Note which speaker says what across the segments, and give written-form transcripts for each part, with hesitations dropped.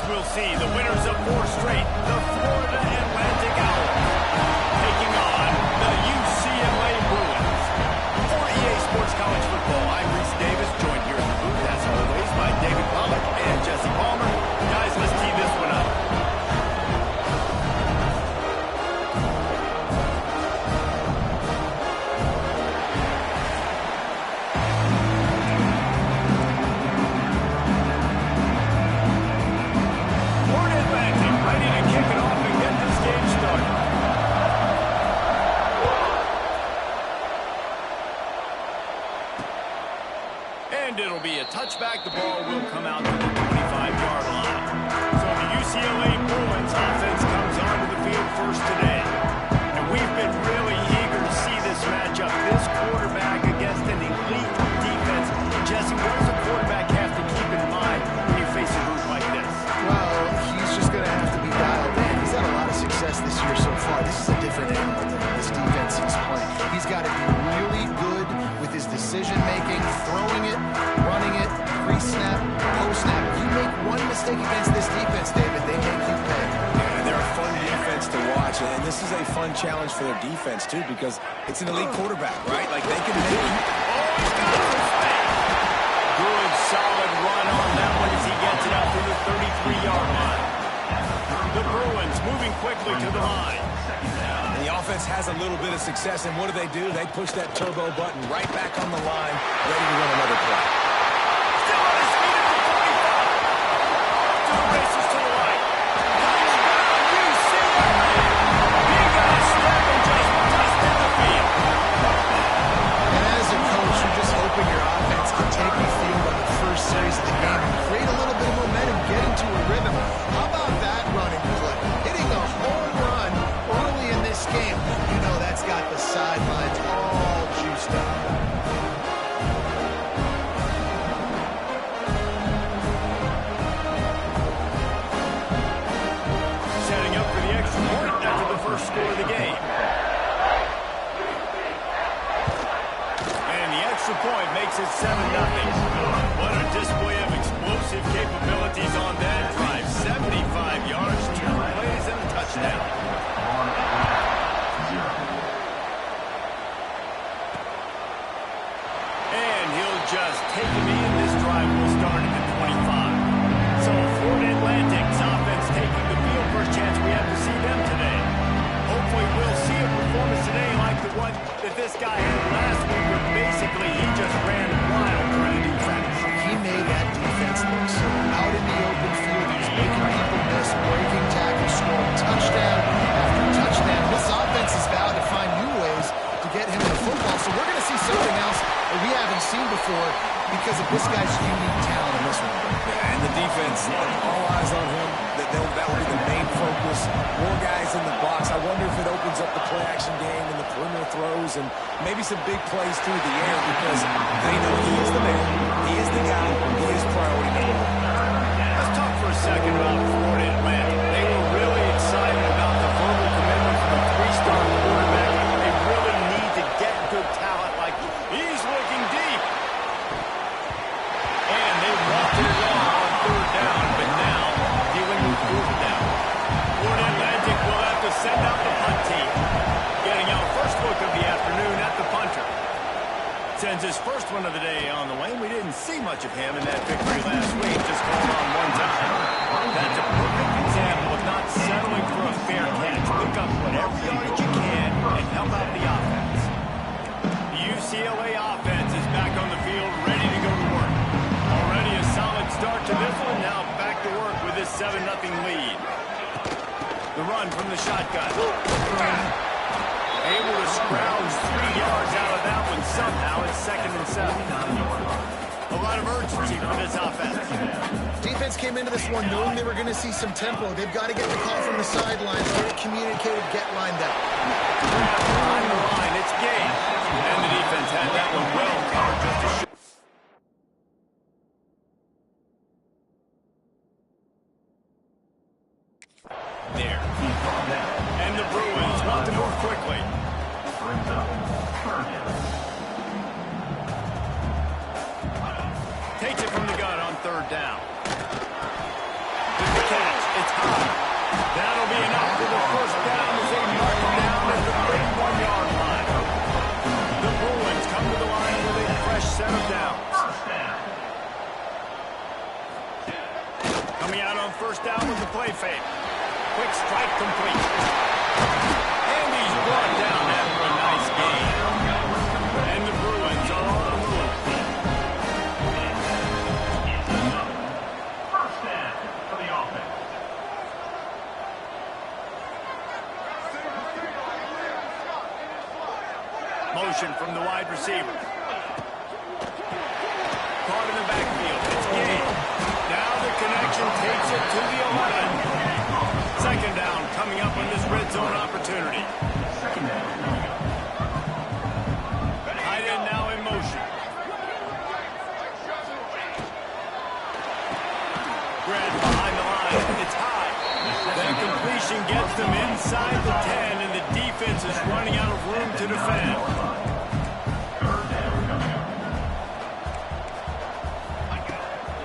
Speaker 1: we'll see the winners of 4 straight, the Florida Atlantic Owls, taking on the UCLA Bruins. For EA Sports College Football, I'm Reese Davis, joined here in the booth, as always, by David Pollack and Jesse Palmer. Guys, let's tee this one up. And it'll be a touchback. The ball will come out to the 25-yard line. So the UCLA Bruins offense comes onto the field first today. And we've been really eager to see this matchup. This quarterback against an elite defense. Jesse, what does a quarterback have to keep in mind when you face a group like this?
Speaker 2: Well, he's just going to have to be dialed in. He's had a lot of success this year so far. This is a different animal than this defense he's playing. He's got to be really good with his decision-making, throwing it, running it, pre-snap, post-snap. If you make one mistake against this defense, David, they make you pay.
Speaker 3: Yeah, they're a fun defense to watch, and this is a fun challenge for their defense, too, because it's an elite quarterback, right? Like, they can make it.
Speaker 1: Oh, he's got it. Good, solid run on that one as he gets it out to the 33-yard line. The Bruins moving quickly to the line.
Speaker 3: And the offense has a little bit of success, and what do? They push that turbo button right back on the line, ready to run another play.
Speaker 1: Still on his feet at the 45. To the races to the right. You see it. He got a step and just dusted the field.
Speaker 2: And as a coach, you're just hoping your offense can take the field on the first series of the game and create a little bit of momentum, get into a rhythm. How about that running play? Hitting a home run early in this game. You know that's got the sidelines all juiced up.
Speaker 1: Setting up for the extra point after the first score of the game. And the extra point makes it 7-0. What a display of explosive capabilities on that drive. 75 yards, 2 plays, and a touchdown. And he'll just take him in. This drive will start at the 25. So Florida Atlantic's offense taking the field. First chance we have to see them today. Hopefully we'll see a performance today like the one that this guy had last week, where basically he just ran wild for the defense.
Speaker 2: He made that defense look so out in the open field. He was making people miss, breaking tackles, scoring touchdown after touchdown. This offense is vowed to find new ways to get him the football. So we're going to see something else that we haven't seen before because of this guy's unique talent in this one.
Speaker 3: Yeah, and the defense, all eyes on him. That will be the main focus. More guys in the box. I wonder if it opens up the play-action game and the perimeter throws and maybe some big plays through the air, because they know he is the man. He is the guy. He is priority number 1.
Speaker 1: Let's talk for a second about Florida Atlantic. They were really excited about the verbal commitment from a 3-star quarterback. They really need to get good talent like he's looking deep. And they walked it along on 3rd down, but now dealing with 4th down. Florida Atlantic will have to send out the punt team. Getting out first look of the afternoon at the punter. Sends his first one of the day on the way. We didn't see much of him in that victory last week. Just called on one time. That's a perfect example of not settling for a fair catch. Pick up whatever yardage you can and help out the offense. The UCLA offense is back on the field, ready to go to work. Already a solid start to this one. Now back to work with this 7-0 lead. The run from the shotgun. Able to scrounge 3 yards out of that one somehow. It's 2nd and 7. A lot of urgency for this offense.
Speaker 2: Defense came into this one knowing they were going to see some tempo. They've got to get the call from the sidelines, get it communicated, get lined up.
Speaker 1: On the line, it's game. And the defense had that one well covered just to show. There. And the Bruins want to move quickly. Takes it from the gun on 3rd down. The It's high. That'll be enough for the first down as they mark him down at the 31-yard line. The Bruins come to the line with a fresh set of downs. Coming out on first down with the play fake. Quick strike complete. And he's brought down after a nice gain. And the Bruins are on the move.
Speaker 4: First down for the offense.
Speaker 1: Motion from the wide receiver. Caught in the backfield. It's gain. Now the connection takes it to the 11. Second down coming up on this red zone opportunity. Tight end now in motion. Grant behind the line. It's high. That completion gets them inside the 10, and the defense is running out of room to defend.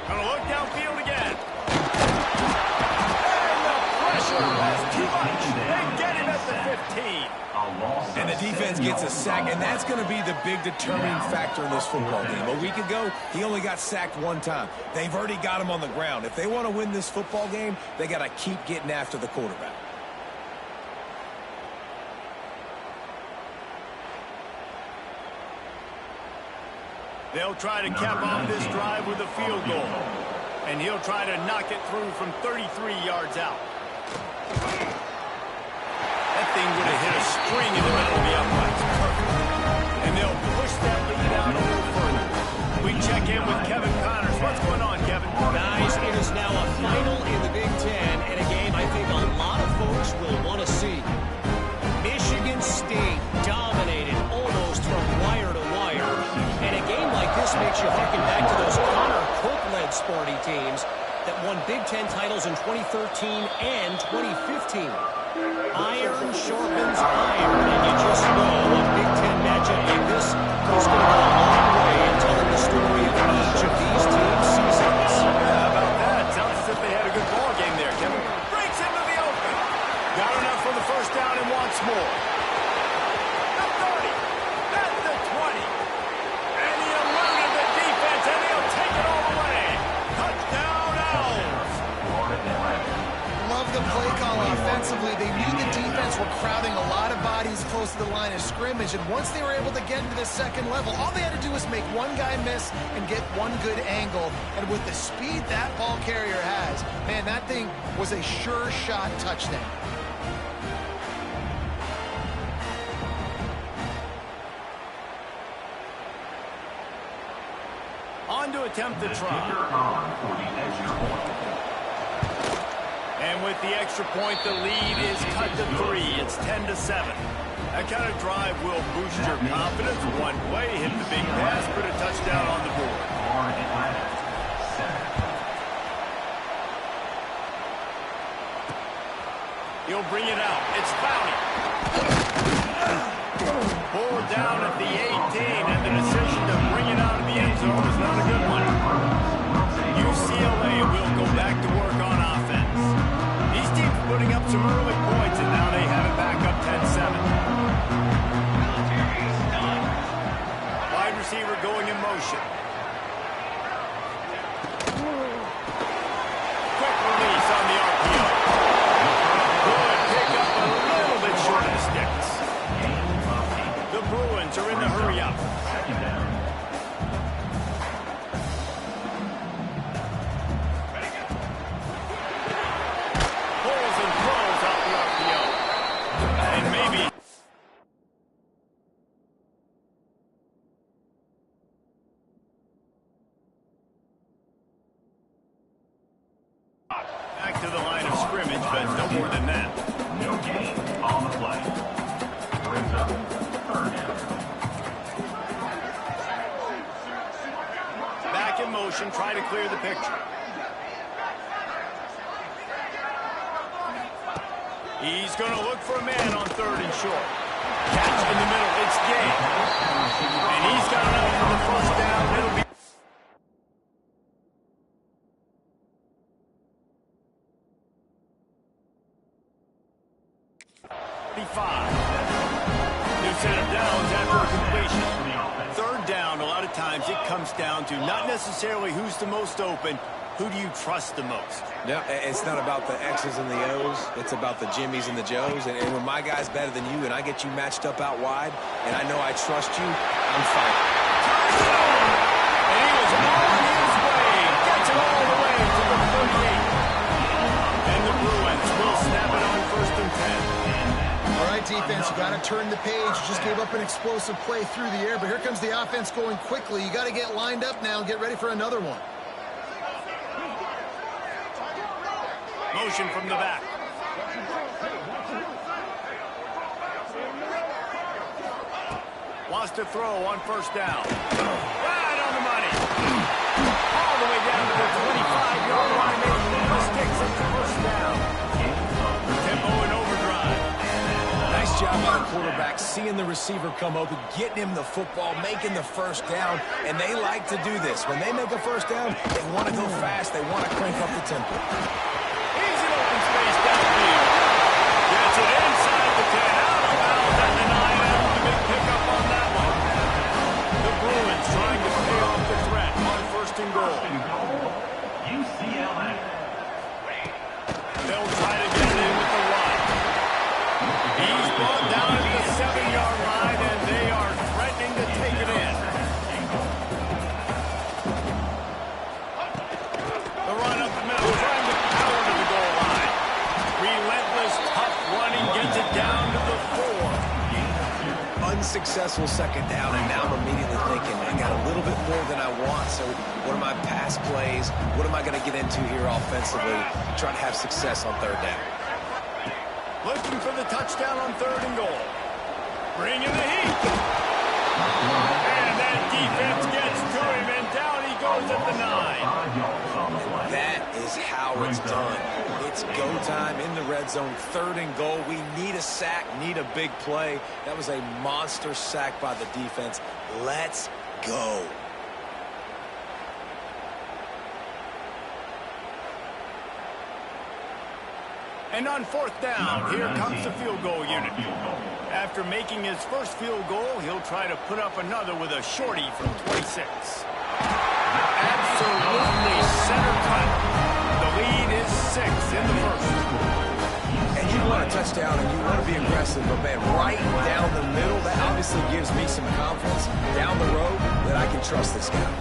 Speaker 1: Gonna look downfield again. And the pressure was too much. They get him at the 15.
Speaker 3: And the defense gets a sack, and that's going to be the big determining factor in this football game. A week ago, he only got sacked one time. They've already got him on the ground. If they want to win this football game, they got to keep getting after the quarterback.
Speaker 1: They'll try to cap off this drive with a field goal. And he'll try to knock it through from 33 yards out. That thing would have hit a string in the middle of the uprights. And they'll push that lead out a little further. We check in with Kevin Connors. What's going on, Kevin?
Speaker 5: Guys, it is now a final in the Big Ten, and a game I think a lot of folks will want to see. Michigan State dominated almost from wire to wire. And a game like this makes you harken back to those Connor Cook-led Sparty teams that won Big Ten titles in 2013 and 2015. Iron sharpens iron, and you just know a Big Ten matchup like this is going to go a long way in telling the story of each of these teams' seasons.
Speaker 1: How about that? Sounds as if they had a good ball game there, Kevin. Breaks into the open. Got enough for the first down and wants more. The 30. That's the 20. And he eluded the defense, and he'll take it all the way. Touchdown, Owls.
Speaker 2: Love the play call offensively. They knew the defense were crowding a lot of bodies close to the line of scrimmage, and once they were able to get into the second level, all they had to do was make one guy miss and get one good angle. And with the speed that ball carrier has, man, that thing was a sure shot touchdown.
Speaker 1: On to attempt the try. And with the extra point, the lead is cut to 3. It's 10-7. That kind of drive will boost your confidence. One play, hit the big pass, put a touchdown on the board. He'll bring it out. It's Fouty. Pulled down at the 18, and the decision to bring it out of the end zone is not a good one. UCLA will go back to work on offense. These teams putting up some early points, and now they have it back up 10-7. Wide receiver going in motion. Quick release on the RPO. Good pickup, a little bit short of the sticks. The Bruins are in the hurry-up. Pulls and throws out the RPO. And maybe... back to the line of scrimmage, but no more than that.
Speaker 4: No gain on the play. Brings up third down.
Speaker 1: Back in motion, try to clear the picture. He's going to look for a man on third and short. Catch in the middle, it's Gay. And he's got enough for the first down. It'll be... 55. New set of downs after a completion. Third down, a lot of times it comes down to not necessarily who's the most open, who do you trust the most?
Speaker 3: No, it's not about the X's and the O's. It's about the Jimmies and the Joes. And when my guy's better than you and I get you matched up out wide, and I know I trust you, I'm fighting.
Speaker 1: And he was on his way. Gets it all the way to the 38. And the Bruins will snap it on 1st and 10.
Speaker 2: All right, defense, you got to turn the page. You just gave up an explosive play through the air, but here comes the offense going quickly. You got to get lined up now and get ready for another one.
Speaker 1: Motion from the back. Wants to throw on 1st down. Right on the money. All the way down to the 25-yard line. Mistakes at the 1st down. Tempo in overdrive.
Speaker 3: Nice job by the quarterback, seeing the receiver come open, getting him the football, making the 1st down, and they like to do this. When they make a 1st down, they want to go fast. They want to crank up the tempo.
Speaker 1: He's in open space downfield. Gets it inside the 10, out of bounds at the 9. After the big pickup on that one. The Bruins trying to pay off the threat on 1st and goal.
Speaker 4: UCLA.
Speaker 1: They'll try to get it in with the run. He's brought down at the 7-yard line, and they are threatening to take it in. The run up the middle, trying to power to the goal line. Relentless, tough running, gets it down to the 4.
Speaker 3: Unsuccessful 2nd down, and now I'm immediately thinking, I got a little bit more than I want, so what are my pass plays? What am I going to get into here offensively? Try to have success on 3rd down.
Speaker 1: Looking for the touchdown on 3rd and goal. Bringing the heat. And that defense gets to him, and down he goes at the 9.
Speaker 3: That is how it's done. It's go time in the red zone, 3rd and goal. We need a sack, need a big play. That was a monster sack by the defense. Let's go.
Speaker 1: And on 4th down, here comes the field goal unit. After making his first field goal, he'll try to put up another with a shorty from 26. Absolutely center cut. The lead is 6 in the 1st.
Speaker 3: And you want a touchdown and you want to be aggressive, but man, right down the middle, that obviously gives me some confidence down the road that I can trust this guy.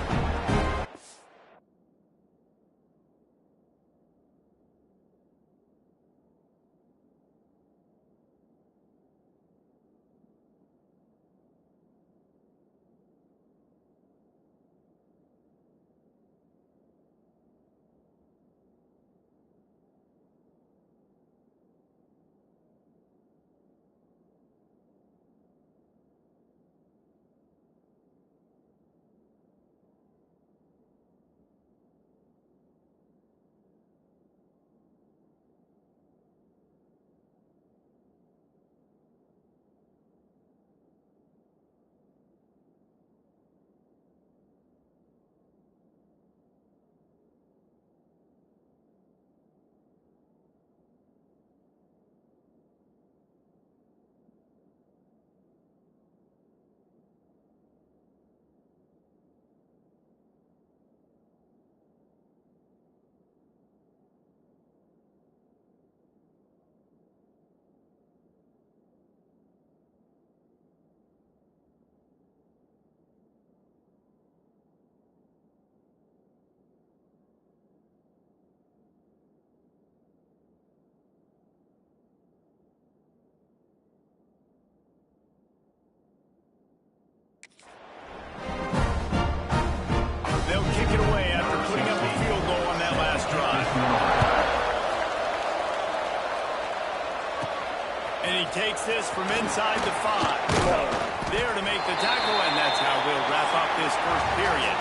Speaker 1: takes this from inside the 5. There to make the tackle, and that's how we'll wrap up this first period.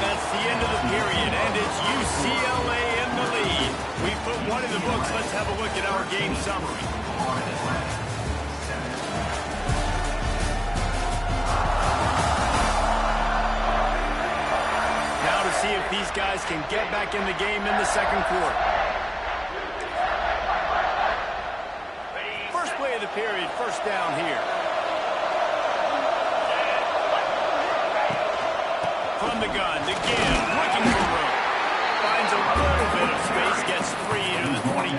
Speaker 1: That's the end of the period, and it's UCLA in the lead. We put one in the books. Let's have a look at our game summary. Now to see if these guys can get back in the game in the second quarter. First play of the period. First down here. From the gun, again, looking for room. Finds a little bit of space, gets 3 into the 22.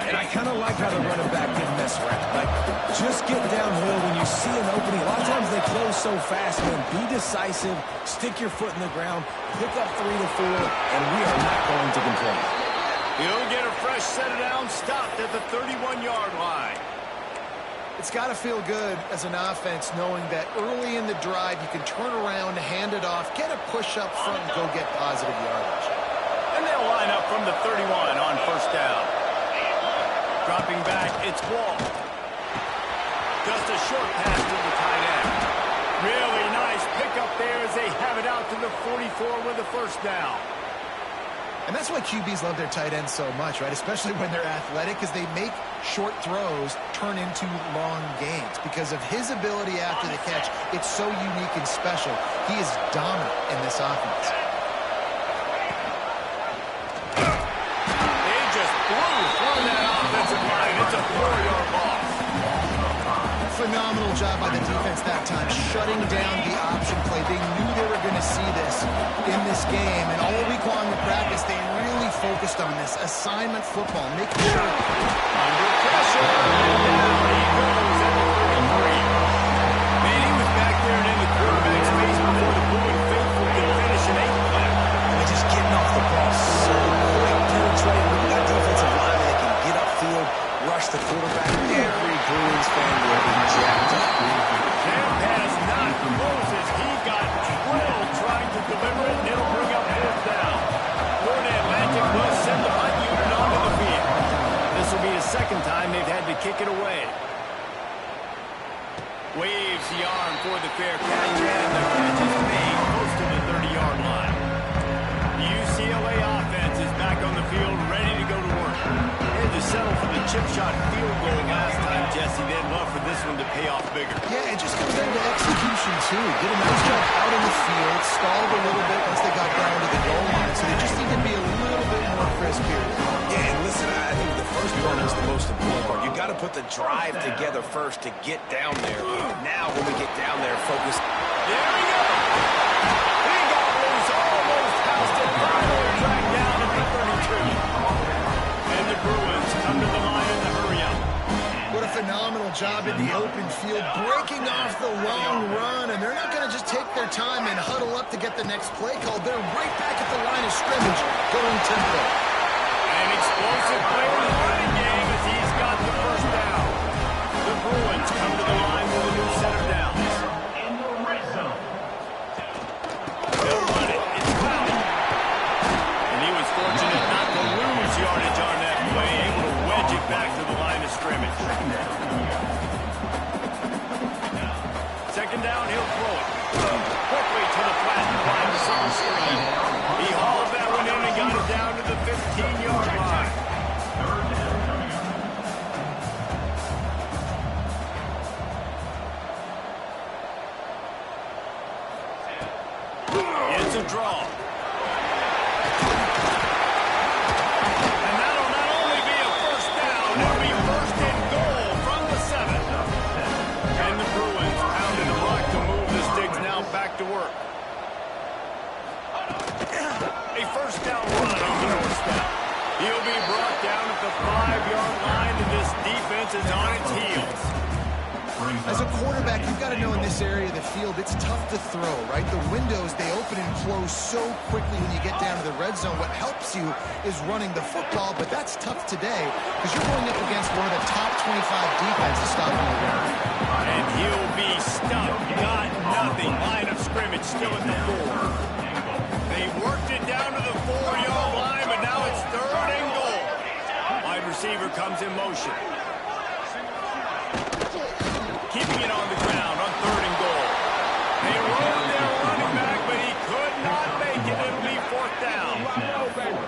Speaker 3: And I kind of like how the running back didn't mess around. Like, just get downhill when you see an opening. A lot of times they close so fast, man. Be decisive, stick your foot in the ground, pick up 3 to 4, and we are not going to complain.
Speaker 1: He'll get a fresh set of down, stopped at the 31-yard line.
Speaker 2: It's got to feel good as an offense knowing that early in the drive you can turn around, hand it off, get a push up front, and go get positive yardage.
Speaker 1: And they'll line up from the 31 on first down. Dropping back, it's Wall. Just a short pass to the tight end. Really nice pickup there as they have it out to the 44 with the first down.
Speaker 2: And that's why QBs love their tight ends so much, right? Especially when they're athletic, because they make short throws turn into long gains. Because of his ability after the catch, it's so unique and special. He is dominant in this offense.
Speaker 1: They just blew through that offensive line. It's a 4-yard loss.
Speaker 2: Phenomenal job by the defense that time, shutting down the option play. They knew they were going to see this in this game, and all week long in practice, they really focused on this assignment football, making sure.
Speaker 1: Under pressure, and down he goes at the 33. Man, he was back there and in the quarterback's face before the Blue and Faithful could finish an 8 play.
Speaker 3: And they're just getting off the ball so quick, penetrating. When you got defensive linemen that can get upfield, rush the quarterback, every Bruins fan will be jacked up.
Speaker 1: Camp has not Moses. He got drilled trying to deliver it, and it'll bring up fourth down. Florida Atlantic will send the punt unit onto the field. This will be the second time they've had to kick it away. Waves the arm for the fair catch, and the catch is made close to the 30-yard line. The UCLA offense is back on the field, ready to go to work. They had to settle for the chip shot field goal last time, Jesse. They'd love for this one to pay off bigger.
Speaker 2: Yeah, it just comes down to execution, too. Did a nice job out in the field, stalled a little bit once they got down to the goal line, so they just need to be a little bit more crisp here.
Speaker 3: Yeah, and listen, I think the first part is the most important part. You got to put the drive together first to get down there. Now, when we get down there, focus.
Speaker 1: There we go. He got loose, almost housed it, finally dragged down at the 32. And the Bruins come to the line in the hurry-up.
Speaker 2: What a phenomenal job in the open field, breaking off the long run, and they're not going to just take their time and huddle up to get the next play called. They're right back at the line of scrimmage, going tempo.
Speaker 1: An explosive play in the running game as he's got the first down. The Bruins come to the line with a new set of downs.
Speaker 4: In the red zone.
Speaker 1: They'll run it. It's Clowney. And he was fortunate not to lose yardage on that play, able to wedge it back to the line of scrimmage. Second down, he'll throw it. Quickly to the flat wide receiver screen. He hauled that one in and got it down to the 15-yard line. It's a draw. And that'll not only be a first down, it'll be first and goal from the 7. And the Bruins pounded the block to move the Sticks now back to work. A first down run on the north step. He'll be brought down at the 5-yard line, and this defense is on its heels.
Speaker 2: As a quarterback, you've got to know in this area of the field, it's tough to throw, right? The windows, they open and close so quickly when you get down to the red zone. What helps you is running the football, but that's tough today because you're going up against one of the top 25 defenses stopping the run.
Speaker 1: And he'll be stuffed. Got nothing. Line of scrimmage still at the 4. They worked it down to the 4-yard line, but now it's third and goal. Wide receiver comes in motion. Keeping it on the ground on third and goal. They rolled their running back, but he could not make it. It'll be fourth down.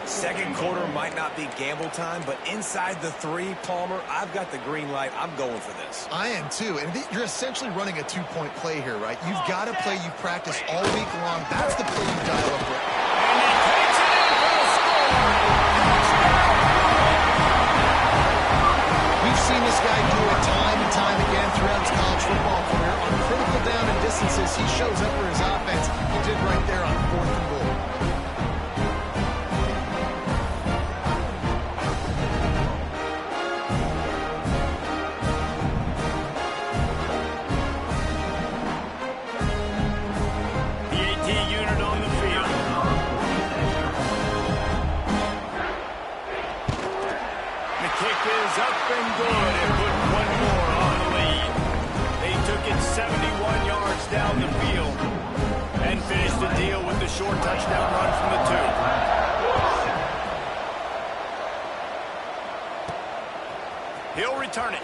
Speaker 3: Second quarter might not be gamble time, but inside the 3, Palmer, I've got the green light. I'm going for this.
Speaker 2: I am too, and you're essentially running a 2-point play here, right? You've got to play you practice all week long. That's the play you dial up with.
Speaker 1: And he takes it in for the score. Touchdown!
Speaker 2: We've seen shows up for his offense. He did right there on 4th and goal.
Speaker 1: The AT unit on the field. The kick is up and good and put one more on the lead. They took it 71 yards down the field and finished the deal with the short touchdown run from the 2. He'll return it.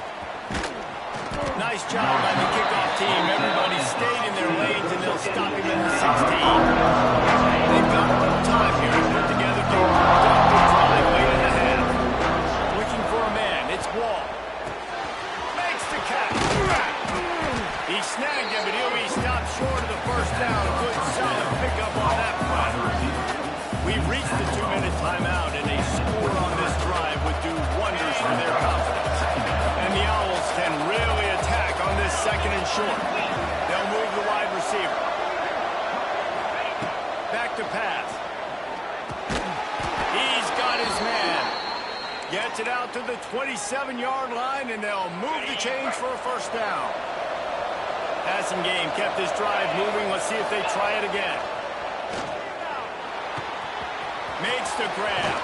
Speaker 1: Nice job by the kickoff team. Everybody stayed in their lanes, and they'll stop him at the 16. They've got a little time here to put together the productive drive late in the half. Looking for a man. It's Wall. Makes the catch. He snagged him, but he'll be stopped short of the first down. Good, solid pickup on that play. We've reached the 2-minute timeout, and a score on this drive would do wonders for their confidence. And the Owls can really attack on this 2nd and short. They'll move the wide receiver. Back to pass. He's got his man. Gets it out to the 27-yard line, and they'll move the chains for a first down. Passing game kept this drive moving. Let's see if they try it again. Makes the grab.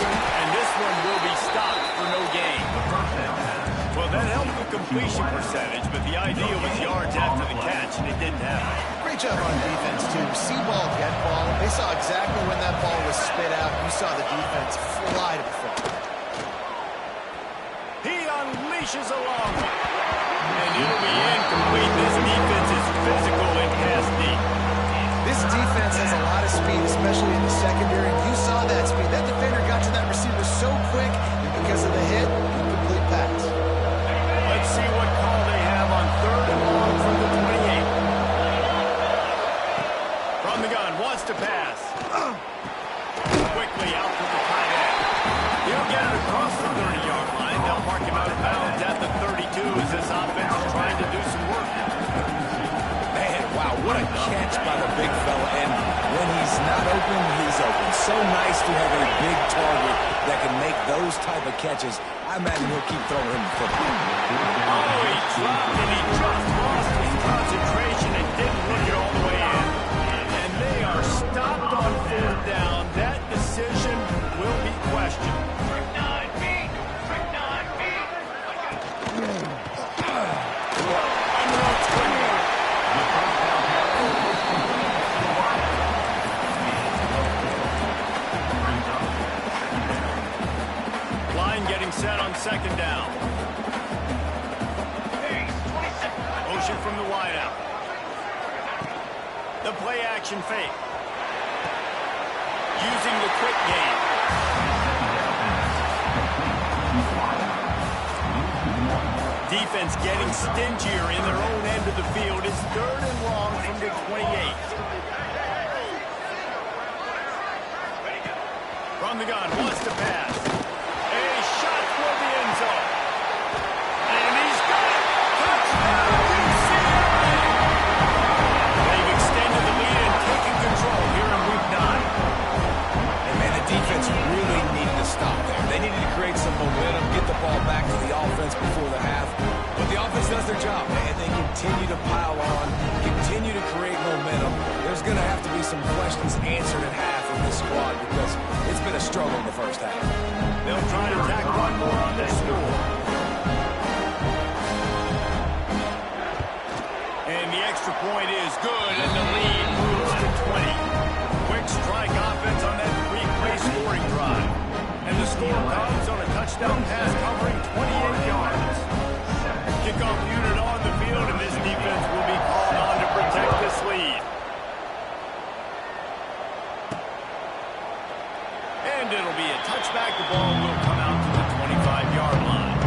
Speaker 1: And this one will be stopped for no gain. Well, that helped the completion percentage, but the idea was yards after the catch, and it didn't happen.
Speaker 2: Great job on defense, too. See ball, get ball. They saw exactly when that ball was spit out. You saw the defense fly to the front.
Speaker 1: He unleashes a long one. And it'll be incomplete. This defense is physical and pass deep.
Speaker 2: This defense has a lot of speed, especially in the secondary. You saw that speed. That defender got to that receiver so quick, and because of the hit, incomplete pass.
Speaker 1: Let's see what call they have on 3rd and long from the 28. From the gun, wants to pass. Quickly out to the tight end. He'll get it across the 30-yard line. They'll mark him out of bounds at the 32 as this offense is trying to do some work.
Speaker 3: Man, wow, what a catch by the big fella. And when he's not open, he's open. So nice to have a big target that can make those type of catches. I imagine he'll keep throwing him the football.
Speaker 1: Oh, he dropped and he just lost his concentration and didn't look it all the way in. And they are stopped on 4th down. That decision will be questioned. Set on 2nd down. Motion from the wideout. The play action fake. Using the quick game. Defense getting stingier in their own end of the field. It's 3rd and long from the 28. From the gun, wants to pass.
Speaker 3: Before the half, but the offense does their job, and they continue to pile on, continue to create momentum. There's going to have to be some questions answered at half in this squad because it's been a struggle in the first half.
Speaker 1: They'll try to tack one more on this score. And the extra point is good, and the lead moves to 20. Quick strike offense on that 3-play scoring drive. And the score comes on a touchdown pass covering 28 yards. Kickoff unit on the field, and this defense will be called on to protect this lead. And it'll be a touchback. The ball will come out to the 25-yard line.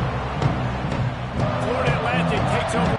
Speaker 1: Florida Atlantic takes over.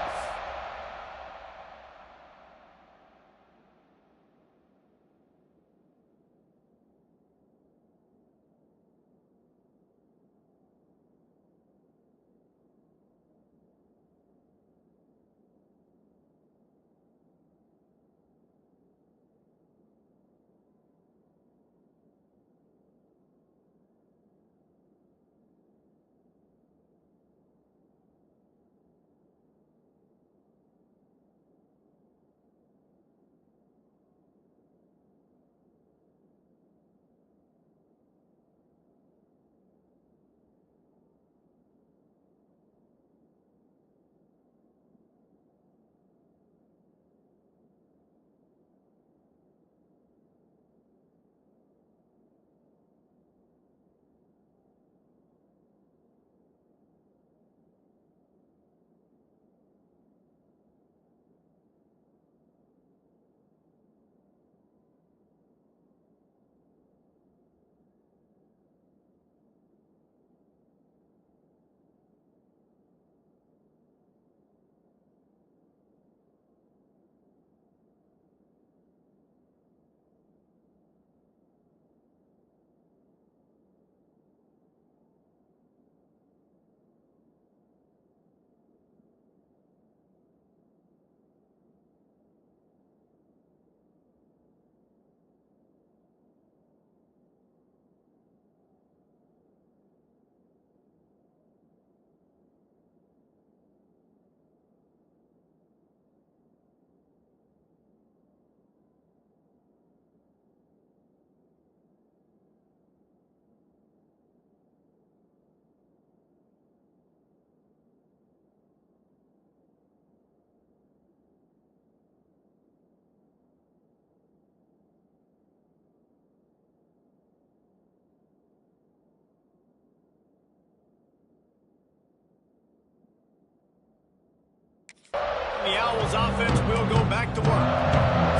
Speaker 1: The Owls offense will go back to work.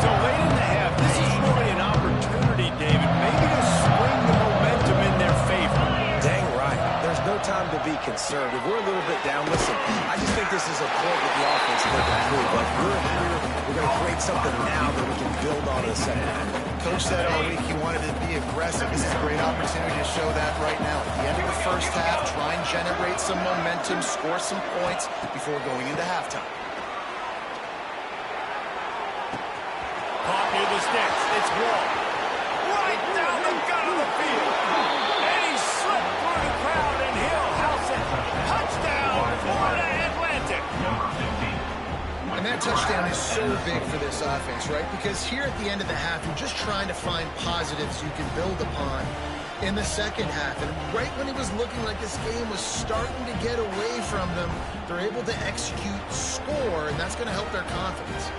Speaker 1: So late in the half, this is really an opportunity, David, maybe to swing the momentum in their favor.
Speaker 3: Dang right. There's no time to be concerned. If we're a little bit down, listen, I just think this is a point with the offense that they can prove. Like, we're here, we're going to create something now that we can build on in the second half.
Speaker 2: Coach said all week he wanted to be aggressive. This is a great opportunity to show that right now. At the end of the first half, try and generate some momentum, score some points before going into halftime.
Speaker 1: Caught near the sticks. It's Wall. Right down the gut of the field. And he slipped through the crowd, and he'll house it. Touchdown, Florida Atlantic.
Speaker 2: And that touchdown is so big for this offense, right? Because here at the end of the half, you're just trying to find positives you can build upon in the second half. And right when it was looking like this game was starting to get away from them, they're able to execute, score, and that's going to help their confidence.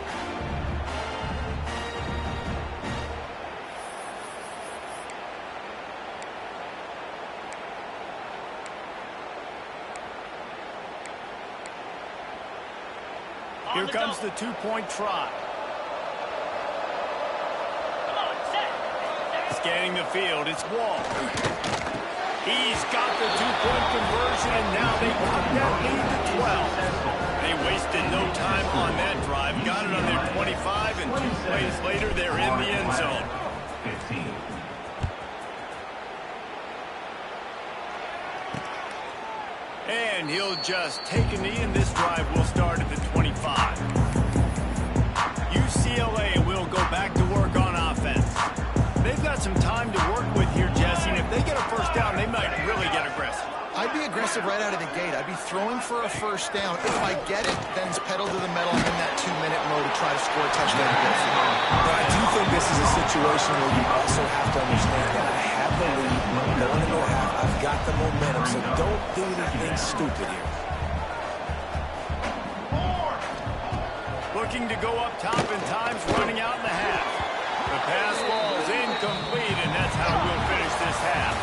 Speaker 1: Here comes the two-point try. Scanning the field, it's Wall. He's got the two-point conversion, and now they cut that lead to 12. They wasted no time on that drive. Got it on their 25, and 2 plays later, they're in the end zone.
Speaker 4: 15.
Speaker 1: And he'll just take a knee, and this drive will start at the 25. UCLA will go back to work on offense. They've got some time to work with here, Jesse, and if they get a first down, they might really get aggressive.
Speaker 2: I'd be aggressive right out of the gate. I'd be throwing for a first down. If I get it, then it's pedal to the metal. I'm in that 2-minute mode to try to score a touchdown.
Speaker 3: But I do think this is a situation where you also have to understand that I have the lead going into a half. I've got the momentum, so don't do anything stupid here.
Speaker 1: Looking to go up top, and time's running out in the half. The pass ball's incomplete, and that's how we'll finish this half.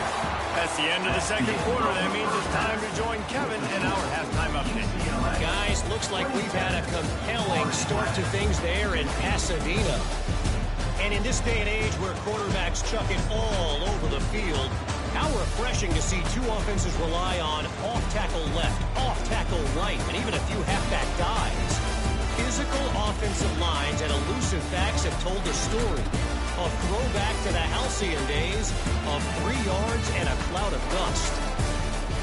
Speaker 1: That's the end of the second quarter. That means it's time to join Kevin in our halftime update.
Speaker 5: Guys, looks like we've had a compelling start to things there in Pasadena. And in this day and age where quarterbacks chuck it all over the field, how refreshing to see two offenses rely on off-tackle left, off-tackle right, and even a few halfback dives. Physical offensive lines and elusive backs have told the story. A throwback to the halcyon days of 3 yards and a cloud of dust.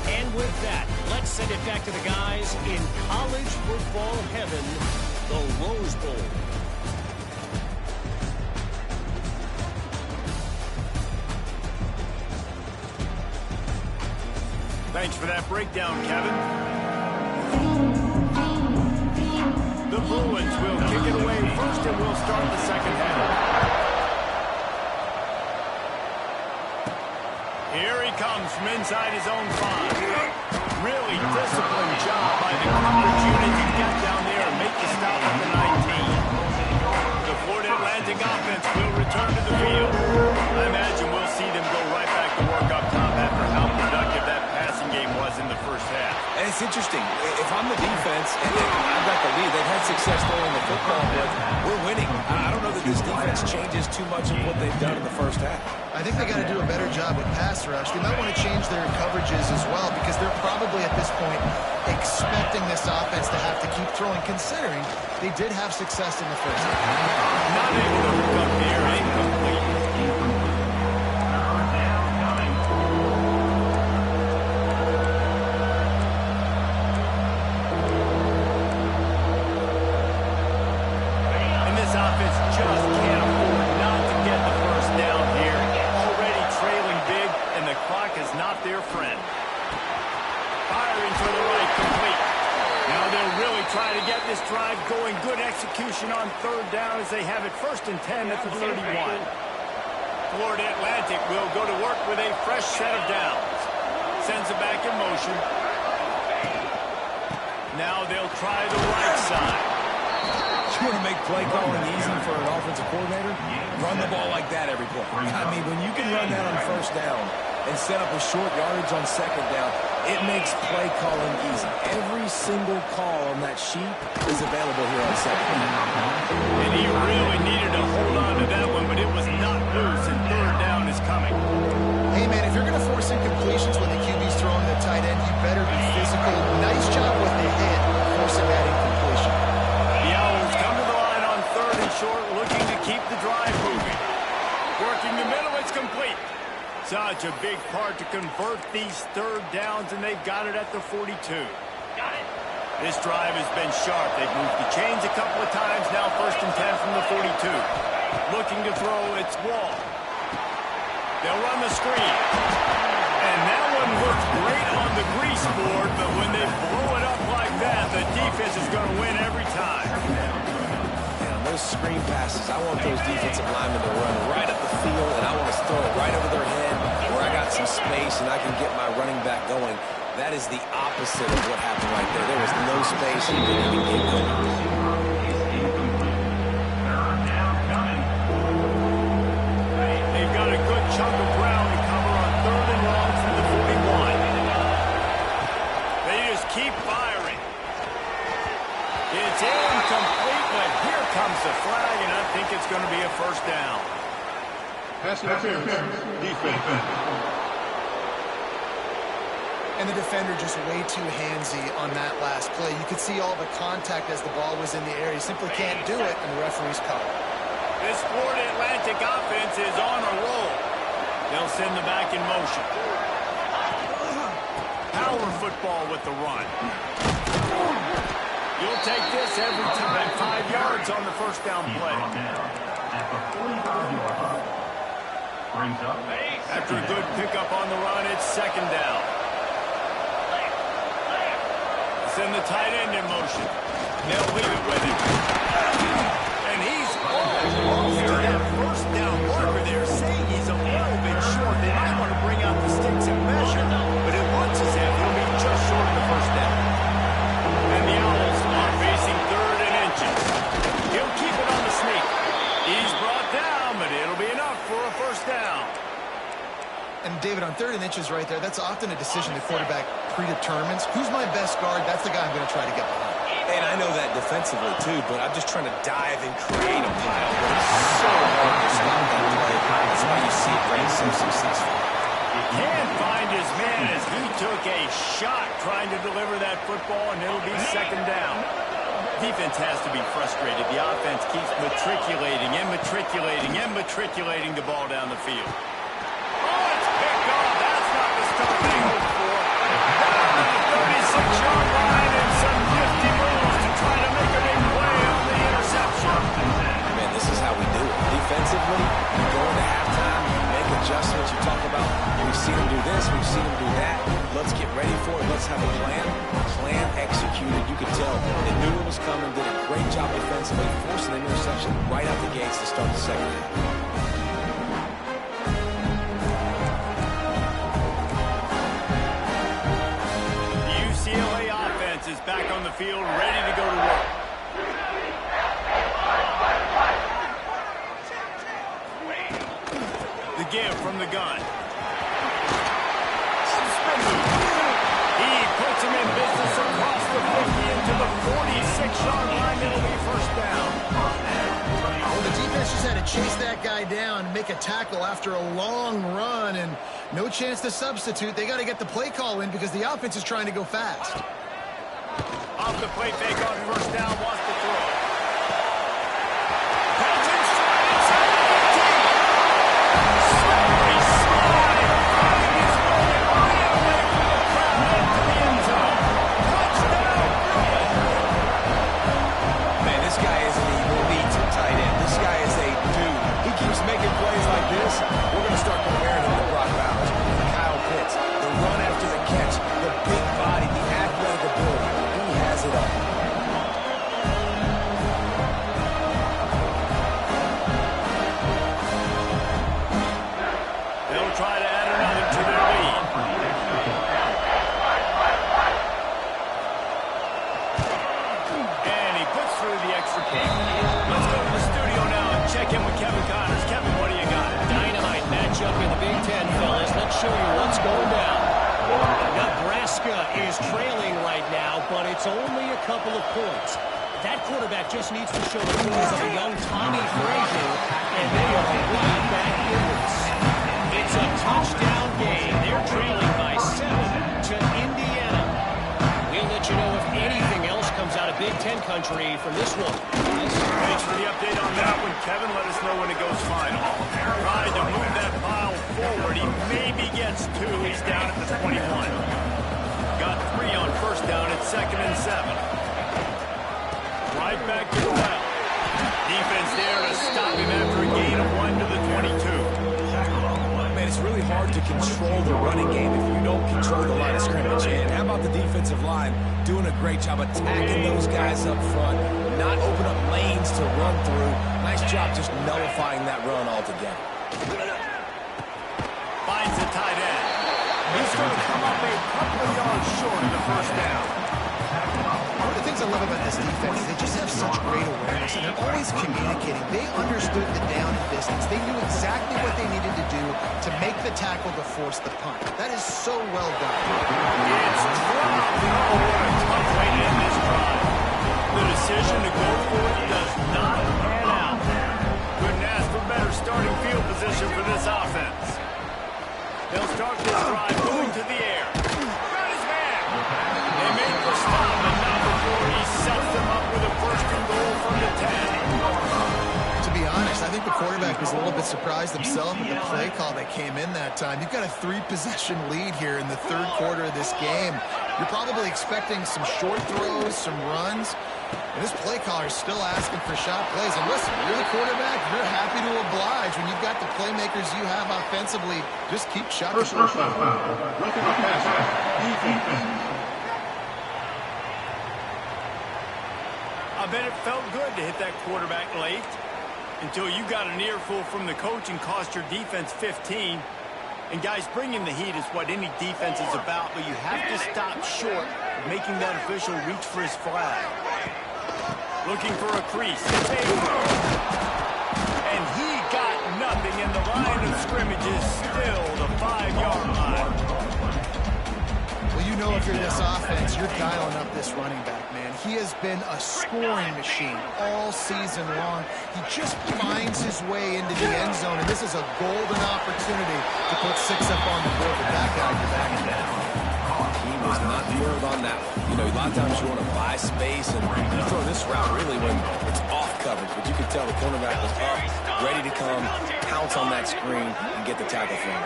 Speaker 5: And with that, let's send it back to the guys in college football heaven, the Rose Bowl.
Speaker 1: Thanks for that breakdown, Kevin. The Bruins will kick it away first, and we'll start the second half. Here he comes from inside his own 5. Really disciplined job by the coverage unit to get down there and make the stop at the 19. The Florida Atlantic offense will return to the field. I imagine we'll see them go right back to work up top after how productive that passing game was in the first half.
Speaker 3: And it's interesting. If I'm the defense and I've got the lead, they've had success throwing the football, but we're winning. I don't know that this defense changes too much of what they've done in the first half.
Speaker 2: I think they got to do a better job with pass rush. They might want to change their coverages as well because they're probably at this point expecting this offense to have to keep throwing, considering they did have success in the first half.
Speaker 1: Not able to hook up here. Incomplete. And this offense just can't afford not to get the first down here. Already trailing big, and the clock is not their friend. Firing to the right, complete. Now they'll really try to get this drive going. Good execution on third down as they have it 1st and 10 at the 31. Florida Atlantic will go to work with a fresh set of downs. Sends it back in motion. Now they'll try the right side.
Speaker 3: You want to make play calling easy for an offensive coordinator? Run the ball like that every play. I mean, when you can run that on first down and set up a short yardage on second down, It makes play calling easy. Every single call on that sheet is available here on second down.
Speaker 1: And he really needed to hold on to that one, but it was not loose, and third down is coming.
Speaker 2: Hey, man, if you're going to force incompletions when the QB's throwing the tight end, you better be physical. Nice job with the hit, forcing that incompletion.
Speaker 1: The Owls come to the line on third and short, looking to keep the drive moving. Working the middle, it's complete. Such a big part to convert these third downs, and they've got it at the 42. This drive has been sharp. They've moved the chains a couple of times. Now 1st and 10 from the 42. Looking to throw, it's Wall. They'll run the screen. And that one works great on the grease board, but when they blow it up like that, the defense is going to win every time.
Speaker 3: Those screen passes, I want those defensive linemen to run right up the field, and I want to throw it right over their head where I got some space and I can get my running back going. That is the opposite of what happened right there. There was no space. He didn't even get going.
Speaker 1: They've got a good chunk of ground to cover on third and long from the 41. They just keep firing. It's incomplete, but here comes the flag, and I think it's going to be a first down.
Speaker 4: Pass interference. Defense.
Speaker 2: And the defender just way too handsy on that last play. You could see all the contact as the ball was in the air. He simply can't do it, and the referee's caught it.
Speaker 1: This Florida Atlantic offense is on a roll. They'll send the back in motion. Power football with the run. You'll take this every time. 5 yards on the first down play.
Speaker 4: At the 45-yard line. Brings up.
Speaker 1: After a good pickup on the run, it's second down. Send the tight end in motion. They'll leave it with him. And he's almost to that first down marker there, saying he's a little bit short. They might want to bring out the sticks and measure, but it looks as if he'll be just short of the first down. And the Owls are facing third and inches. He'll keep it on the sneak. He's brought down, but it'll be enough for a first down.
Speaker 2: And, David, on third and inches right there, that's often a decision the quarterback predetermines. Who's my best guard? That's the guy I'm going to try to get behind.
Speaker 3: And I know that defensively, too, but I'm just trying to dive and create a pile. But it's so hard to stop that play. That's why you see it being so successful.
Speaker 1: He can't find his man as he took a shot trying to deliver that football, and it'll be second down. Defense has to be frustrated. The offense keeps matriculating and matriculating and matriculating the ball down the field. Oh, it's picked off. That's not the start they hoped for. Down to the 36-yard line and some nifty moves to try to make a big play on the interception.
Speaker 3: Man, this is how we do it. Defensively, you go into halftime, you make adjustments. You talk about, we've seen them do this, we've seen them do that. Let's get ready for it. Let's have a plan. Plan executed. You could tell they knew it was coming, did a great job defensively, forcing an interception right out the gates to start the second half.
Speaker 1: UCLA offense is back on the field, ready to go to work. The give from the gun. He puts him in business across the 50 into the 46-yard line. It'll be first down.
Speaker 2: Well, the defense just had to chase that guy down, make a tackle after a long run, and no chance to substitute. They got to get the play call in because the offense is trying to go fast.
Speaker 1: Off the play fake on first down, wants to throw.
Speaker 3: Making plays like this, we're going to start comparing him to Brock Bowers. Kyle Pitts, the run after the catch, the big body, the athletic ability. He has it all.
Speaker 5: is trailing right now, but it's only a couple of points. That quarterback just needs to show the tools of a young Tommy Frazier, and they are right back in this. It's a touchdown game. They're trailing by 7 to Indiana. We'll let you know if anything else comes out of Big Ten country from this one.
Speaker 1: Thanks for the update on that one, Kevin. Let us know when it goes final. Tried to move that pile forward. He maybe gets 2. He's down at the 21. Got 3 on first down at 2nd and 7. Right back to the well. Defense there to stop him after a gain of 1 to the 22.
Speaker 3: Man, it's really hard to control the running game if you don't control the line of scrimmage. And how about the defensive line doing a great job attacking those guys up front, not open up lanes to run through. Nice job just nullifying that run altogether.
Speaker 1: Finds the tight end. He's going to come up a couple of yards short of the first down.
Speaker 2: One of the things I love about this defense is they just have such great awareness, and they're always communicating. They understood the down and distance. They knew exactly what they needed to do to make the tackle to force the punt. That is so well done.
Speaker 1: It's dropped. Oh, what a tough way to end this drive. The decision to go for it does not pan out. Couldn't ask for better starting field position for this offense. They'll start this drive moving to the air. Got his man. They make the stop, but not before he sets them up with a 1st and goal from the 10.
Speaker 2: To be honest, I think the quarterback was a little bit surprised himself at the play call that came in that time. You've got a 3-possession lead here in the 3rd quarter of this game. You're probably expecting some short throws, some runs. And this play caller is still asking for shot plays. And listen, you're the quarterback. You're happy to oblige. When you've got the playmakers you have offensively, just keep shot.
Speaker 1: I bet it felt good to hit that quarterback late until you got an earful from the coach and cost your defense 15. And guys, bringing the heat is what any defense is about, but you have to stop short of making that official reach for his flag. Looking for a crease. And he got nothing, and the line of scrimmage is still the 5-yard line.
Speaker 2: Well, you know if you're this offense, you're dialing up this running back, man. He has been a scoring machine all season long. He just finds his way into the end zone, and this is a golden opportunity to put 6 up on the board with that guy you're backing down.
Speaker 3: He was not thrilled on that one. You know, a lot of times you want to buy space, and you throw this route really when it's off coverage. But you can tell the cornerback was up, ready to come, pounce on that screen, and get the tackle for him.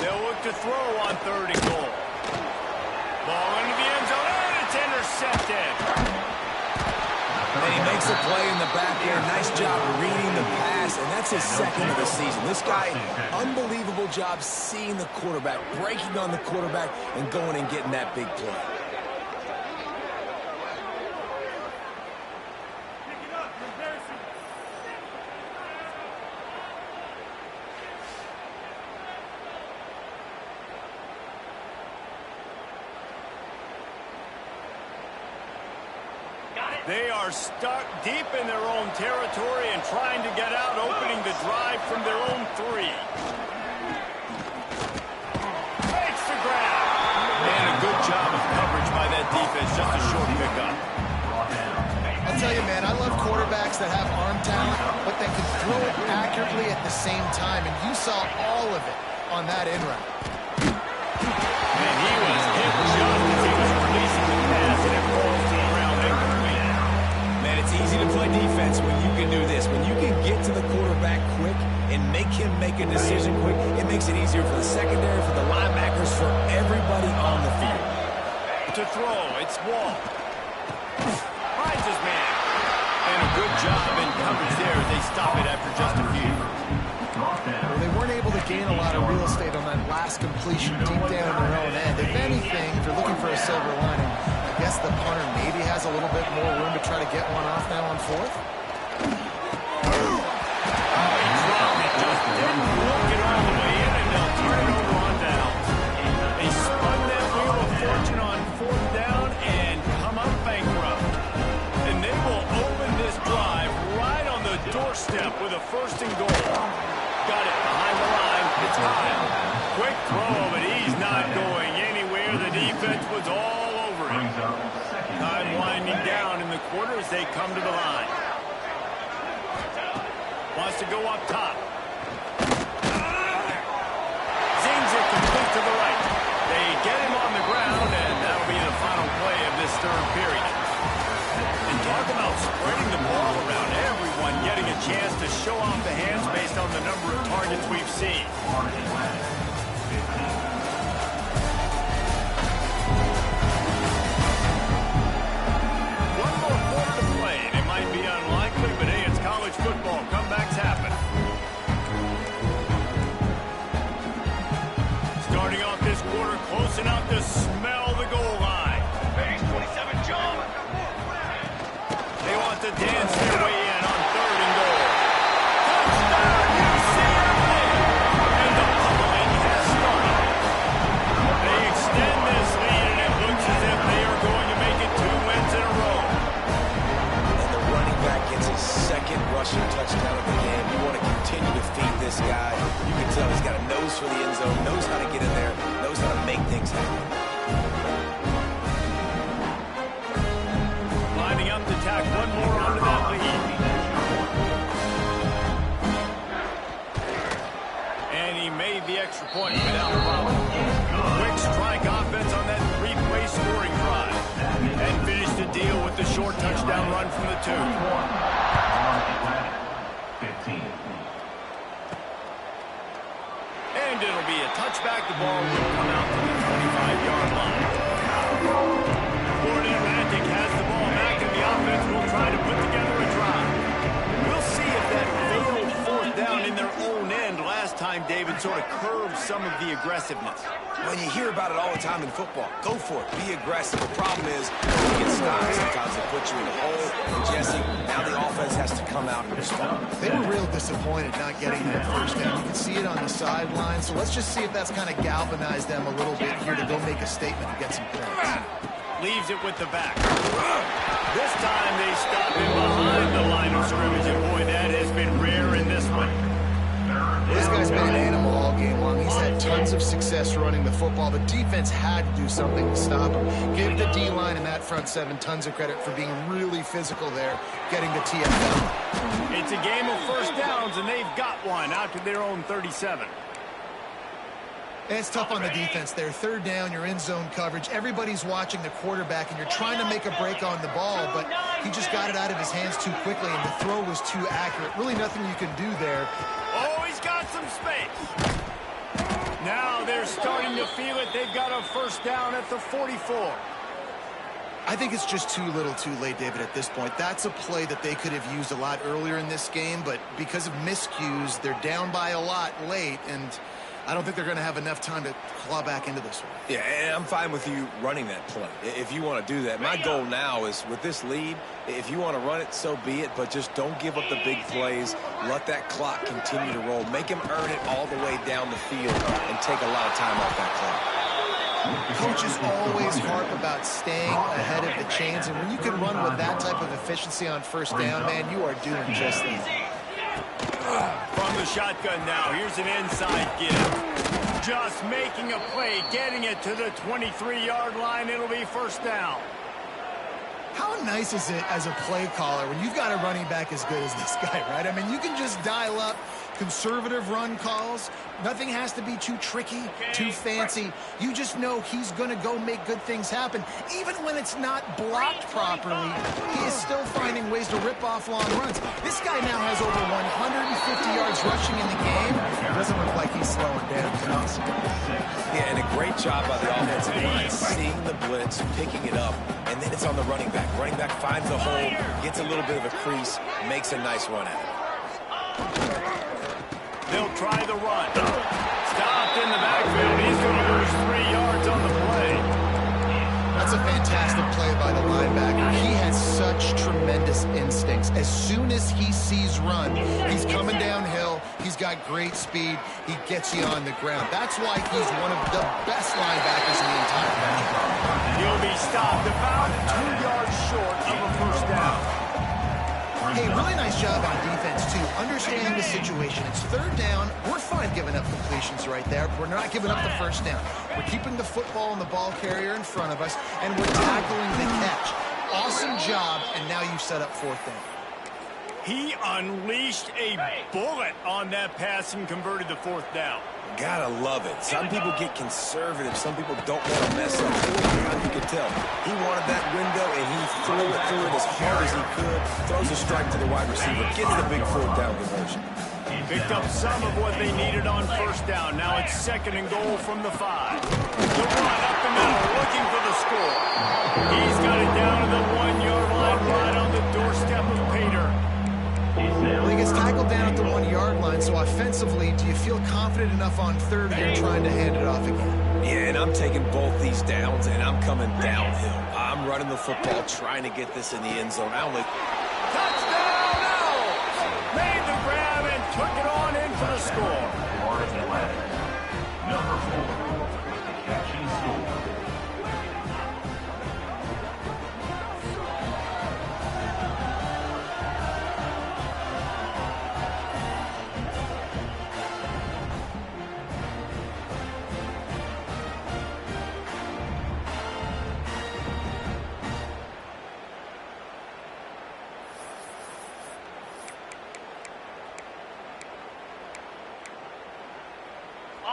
Speaker 1: They'll look to throw on 3rd and goal. Ball into the end zone, and it's intercepted.
Speaker 3: And he makes a play in the back end. Nice job reading the pass, and that's his 2nd of the season. This guy, unbelievable job seeing the quarterback, breaking on the quarterback, and going and getting that big play.
Speaker 1: They are stuck deep in their own territory and trying to get out, opening the drive from their own 3. Makes the grab. Man, a good job of coverage by that defense. Just a short pickup.
Speaker 2: I'll tell you, man, I love quarterbacks that have arm talent, but that can throw it accurately at the same time. And you saw all of it on that in route.
Speaker 1: And he was hit just as he was releasing the pass, and it rolls to the ground incomplete.
Speaker 3: Man, it's easy to play defense when you can do this. When you can get to the quarterback quick and make him make a decision quick, it makes it easier for the secondary, for the linebackers, for everybody on the field.
Speaker 1: To throw, it's Wall. Finds his man. And a good job in coverage there. They stop it after just a few.
Speaker 2: Well, they weren't able to gain a lot of real estate on that last completion deep down in their own end. If anything, if you're looking for a silver lining, I guess the punter maybe has a little bit more room to try to get one off now on 4th.
Speaker 1: Just didn't look it all the way in, and they'll turn it over on down. They spun that wheel of fortune on 4th down and come up bankrupt. And they will open this drive right on the doorstep with a 1st and goal. Got it behind the line. It's high. Quick throw, but he's not going anywhere. The defense was all over it. Time winding down in the quarter as they come to the line. Wants to go up top. Zings it complete to the right. They get him on the ground, and that'll be the final play of this third period. And talk about spreading the ball around, everyone getting a chance to show off the hands based on the number of targets we've seen. One more quarter to play, and it might be unlikely, but hey, it's college football. Comebacks happen. Starting off this quarter close enough to smell the goal line. Base 27, John. They want to dance their way in on 3rd and goal. Touchdown, UCLA! And the pummeling has started. They extend this lead, and it looks as if they are going to make it 2 wins in a row.
Speaker 3: And the running back gets his 2nd rushing touchdown of the game. You want to continue to feed this guy. You can tell he's got a nose for the end zone, knows how to get in there, knows how to make things happen.
Speaker 1: Lining up to tack one more onto that lead. And he made the extra point without a problem. Quick strike offense on that 3-play scoring drive. And finished the deal with the short touchdown run from the 2.
Speaker 4: 15.
Speaker 1: And it'll be a touchback. The ball will come out to the 25-yard line. Florida Atlantic has the ball back, and the offense will try to put together a drive. We'll see if that failed 4th down in their own end last time, David, sort of curbed some of the aggressiveness.
Speaker 3: When you hear about it all the time in football, go for it. Be aggressive. The problem is you get stopped. Sometimes they put you in a hole. And Jesse, now the offense has to come out and respond.
Speaker 2: They were real disappointed not getting that 1st down. You can see it on the sideline. So let's just see if that's kind of galvanized them a little bit here to go make a statement and get some points.
Speaker 1: Leaves it with the back. This time they stop him behind the line of scrimmage, and boy, that has been rare in this one.
Speaker 2: This guy's been an animal all game long. He's had tons of success running the football. The defense had to do something to stop him. Give the D-line and that front 7 tons of credit for being really physical there, getting the TFL.
Speaker 1: It's a game of 1st downs, and they've got one out to their own 37.
Speaker 2: And it's tough on the defense there. 3rd down, you're in zone coverage. Everybody's watching the quarterback, and you're trying to make a break on the ball, but he just got it out of his hands too quickly, and the throw was too accurate. Really nothing you can do there.
Speaker 1: Oh, he's got some space. Now they're starting to feel it. They've got a 1st down at the 44.
Speaker 2: I think it's just too little too late, David, at this point. That's a play that they could have used a lot earlier in this game, but because of miscues, they're down by a lot late, and I don't think they're going to have enough time to claw back into this one.
Speaker 3: Yeah, and I'm fine with you running that play if you want to do that. My goal now is with this lead, if you want to run it, so be it, but just don't give up the big plays. Let that clock continue to roll. Make him earn it all the way down the field and take a lot of time off that clock.
Speaker 2: Coaches always harp about staying ahead of the chains, and when you can run with that type of efficiency on 1st down, man, you are doing just that.
Speaker 1: From the shotgun now, here's an inside give. Just making a play, getting it to the 23-yard line. It'll be 1st down.
Speaker 2: How nice is it as a play caller when you've got a running back as good as this guy, right? I mean, you can just dial up conservative run calls. Nothing has to be too tricky, too fancy. You just know he's going to go make good things happen. Even when it's not blocked properly, he is still finding ways to rip off long runs. This guy now has over 150 yards rushing in the game. It doesn't look like he's slowing down.
Speaker 3: Yeah, and a great job by the offensive line, seeing the blitz, picking it up, and then it's on the running back. Running back finds a hole, gets a little bit of a crease, makes a nice run at it.
Speaker 1: They'll try the run. Stopped in the backfield. He's going to lose 3 yards on the play.
Speaker 2: That's a fantastic play by the linebacker. He has such tremendous instincts. As soon as he sees run, he's coming downhill. He's got great speed. He gets you on the ground. That's why he's one of the best linebackers in the entire league.
Speaker 1: He'll be stopped about 2 yards short of a 1st down.
Speaker 2: Hey, really nice job on defense, too. Understanding the situation. It's third down. We're fine giving up completions right there. We're not giving up the first down. We're keeping the football and the ball carrier in front of us, and we're tackling the catch. Awesome job, and now you've set up fourth down.
Speaker 1: He unleashed a bullet on that pass and converted the fourth down.
Speaker 3: Gotta love it. Some people get conservative. Some people don't want to mess up. You can tell. He wanted that window, and he threw it as hard as he could. Throws a strike to the wide receiver. Gets the big fourth down conversion.
Speaker 1: Picked up some of what they needed on first down. Now it's second and goal from the 5. The run up the middle, looking for the score. He's got it down to the 1-yard line, right on the doorstep of Pater.
Speaker 2: Well, he gets tackled down at the 1-yard line, so offensively, do you feel confident enough on third here trying to hand it off again?
Speaker 3: Yeah, and I'm taking both these downs, and I'm coming downhill. I'm running the football, trying to get this in the end zone.
Speaker 1: Touchdown, Owls! Made the grab and took it on in for the score.
Speaker 4: Number 4, the catch and score.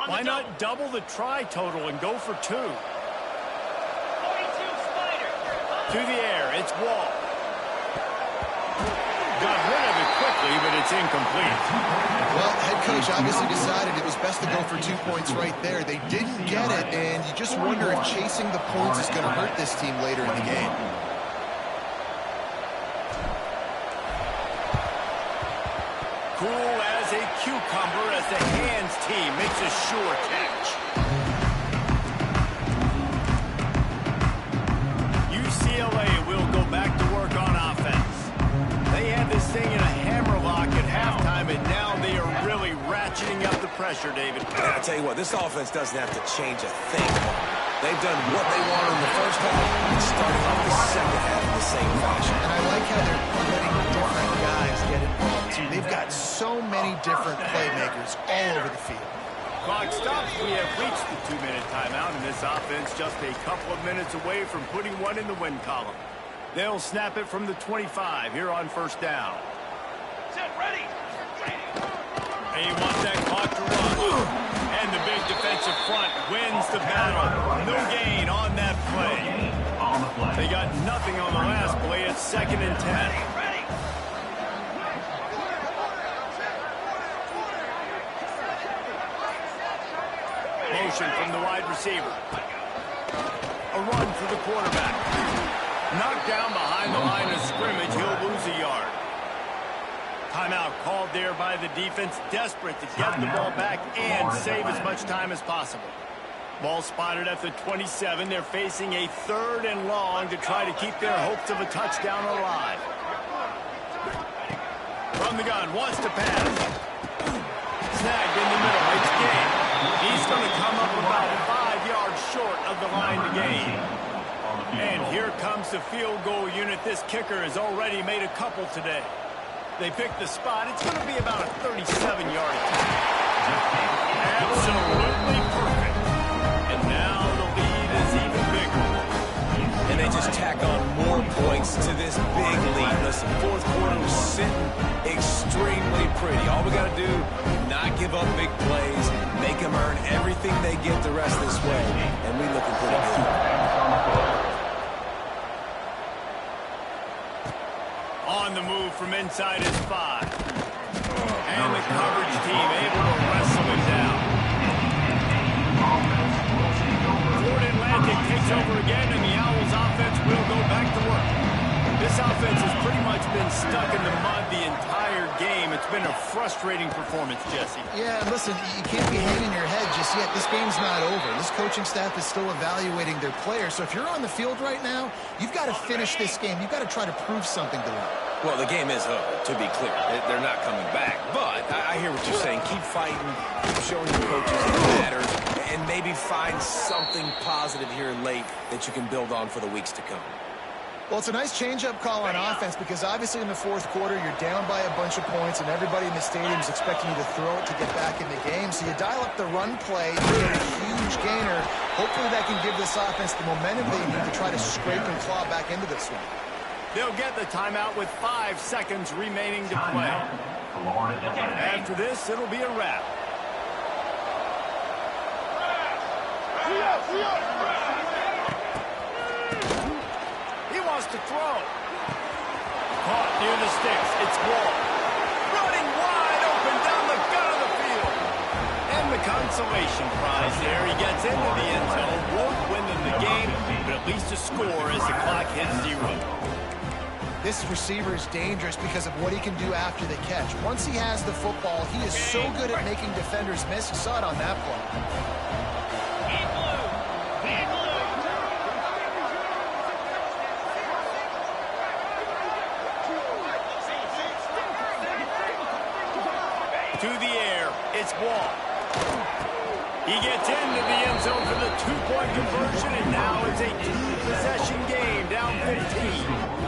Speaker 1: Why not double the try total and go for 2? 42 Spider. To the air, it's Wall. Got rid of it quickly, but it's incomplete.
Speaker 2: Well, head coach obviously decided it was best to go for 2 points right there. They didn't get it, and you just wonder if chasing the points is going to hurt this team later in the game.
Speaker 1: Cool as a cucumber as the hands team makes a sure catch. UCLA will go back to work on offense. They had this thing in a hammerlock at halftime, and now they are really ratcheting up the pressure, David.
Speaker 3: And I tell you what, this offense doesn't have to change a thing. They've done what they wanted in the first half and starting off the second half in the same fashion.
Speaker 2: And I like how they're letting different guys get involved, too. They've got so many different playmakers all over the field.
Speaker 1: Clock stops. We have reached the 2-minute timeout, and this offense just a couple of minutes away from putting one in the win column. They'll snap it from the 25 here on first down.
Speaker 5: Set, ready.
Speaker 1: And he wants that clock to run. And the big defensive front wins the battle. No gain on that play. They got nothing on the last play. It's second and 10. Motion from the wide receiver. A run for the quarterback. Knocked down behind the line of scrimmage. He'll lose a yard. Timeout called there by the defense, desperate to get the ball back and save as much time as possible. Ball spotted at the 27. They're facing a third and long to try to keep their hopes of a touchdown alive. From the gun, wants to pass. Snagged in the middle, it's game. He's going to come up about 5 yards short of the line to gain. And here comes the field goal unit. This kicker has already made a couple today. They picked the spot. It's going to be about a 37-yard attack. Absolutely perfect. And now the lead is even bigger.
Speaker 3: And they just tack on more points to this big lead. Listen, fourth quarter was sitting extremely pretty. All we got to do, not give up big plays, make them earn everything they get the rest this way. And we looking pretty good.
Speaker 1: On the move from inside his 5. And the coverage team able to wrestle him down. Ford Atlantic takes over again, and the Owls offense will go back to work. This offense has pretty much been stuck in the mud the entire game. It's been a frustrating performance, Jesse.
Speaker 2: Yeah, listen, you can't be hanging your head just yet. This game's not over. This coaching staff is still evaluating their players. So if you're on the field right now, you've got to finish this game. You've got to try to prove something to them.
Speaker 3: Well, the game is over, to be clear. They're not coming back. But I hear what you're saying. Keep fighting, keep showing your coaches it matters, and maybe find something positive here late that you can build on for the weeks to come.
Speaker 2: Well, it's a nice change-up call on offense because obviously in the fourth quarter, you're down by a bunch of points and everybody in the stadium is expecting you to throw it to get back in the game. So you dial up the run play, you get a huge gainer. Hopefully that can give this offense the momentum they need to try to scrape and claw back into this one.
Speaker 1: They'll get the timeout with 5 seconds remaining to play. After this, it'll be a wrap. He wants to throw. Caught near the sticks. It's Wall. Running wide open down the gut of the field. And the consolation prize there. He gets into the end zone. Won't win them the game, but at least a score as the clock hits 0.
Speaker 2: This receiver is dangerous because of what he can do after the catch. Once he has the football, he is so good at making defenders miss. You saw it on that play.
Speaker 1: To the air, it's Wall. He gets into the end zone for the 2-point conversion, and now it's a 2-possession game, down 15.